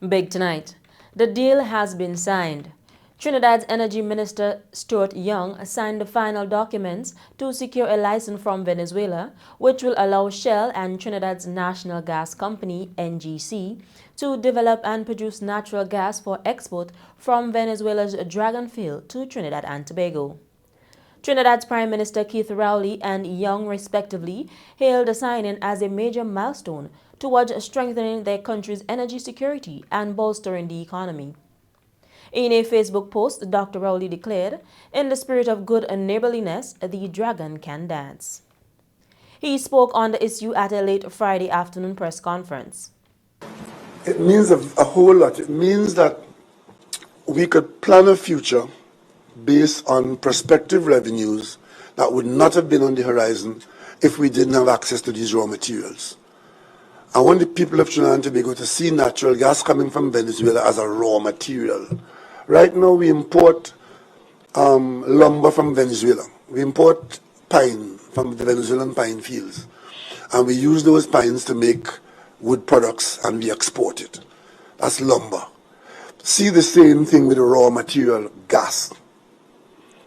Big tonight. The deal has been signed. Trinidad's Energy Minister Stuart Young signed the final documents to secure a license from Venezuela, which will allow Shell and Trinidad's national gas company, NGC, to develop and produce natural gas for export from Venezuela's Dragon Field to Trinidad and Tobago. Trinidad's Prime Minister Keith Rowley and Young, respectively, hailed the signing as a major milestone towards strengthening their country's energy security and bolstering the economy. In a Facebook post, Dr. Rowley declared, "In the spirit of good neighborliness, the dragon can dance." He spoke on the issue at a late Friday afternoon press conference. It means a whole lot. It means that we could plan a future based on prospective revenues that would not have been on the horizon if we didn't have access to these raw materials. I want the people of Trinidad and Tobago to see natural gas coming from Venezuela as a raw material. Right now we import lumber from Venezuela. We import pine from the Venezuelan pine fields. And we use those pines to make wood products and we export it. That's lumber. See the same thing with the raw material, gas.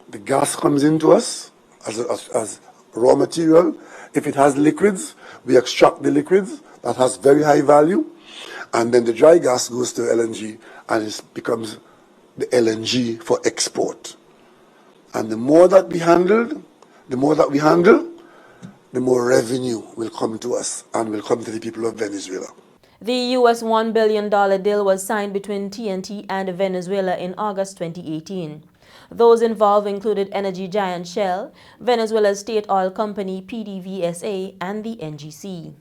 The gas comes into us as raw material. If it has liquids, we extract the liquids. That has very high value. And then the dry gas goes to LNG and it becomes the LNG for export. And the more that we handle, the more revenue will come to us and will come to the people of Venezuela. The U.S. $1 billion deal was signed between TNT and Venezuela in August 2018. Those involved included energy giant Shell, Venezuela's state oil company PDVSA, and the NGC.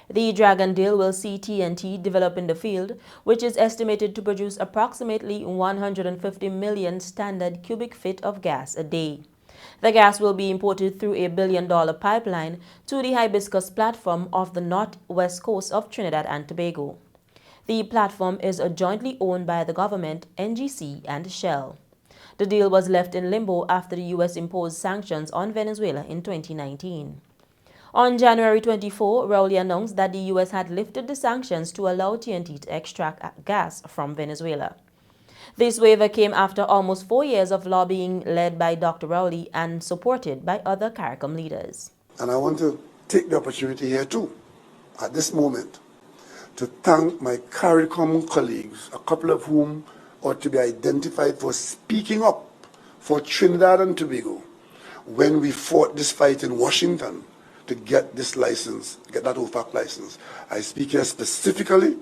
The Dragon deal will see TNT develop in the field, which is estimated to produce approximately 150 million standard cubic feet of gas a day. The gas will be imported through a $1 billion pipeline to the Hibiscus platform off the northwest coast of Trinidad and Tobago. The platform is jointly owned by the government, NGC, and Shell. The deal was left in limbo after the U.S. imposed sanctions on Venezuela in 2019. On January 24, Rowley announced that the U.S. had lifted the sanctions to allow TNT to extract gas from Venezuela. This waiver came after almost 4 years of lobbying led by Dr. Rowley and supported by other CARICOM leaders. And I want to take the opportunity here too, at this moment, to thank my CARICOM colleagues, a couple of whom ought to be identified for speaking up for Trinidad and Tobago when we fought this fight in Washington to get this license, get that OFAC license. I speak here specifically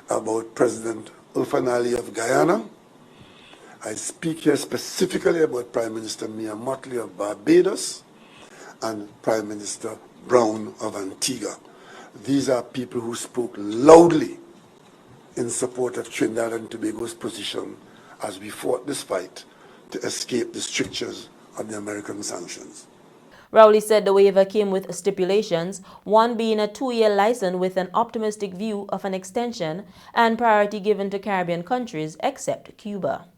about President Ulfanali of Guyana. I speak here specifically about Prime Minister Mia Mottley of Barbados and Prime Minister Brown of Antigua. These are people who spoke loudly in support of Trinidad and Tobago's position as we fought this fight to escape the strictures of the American sanctions. Rowley said the waiver came with stipulations, one being a 2-year license with an optimistic view of an extension and priority given to Caribbean countries except Cuba.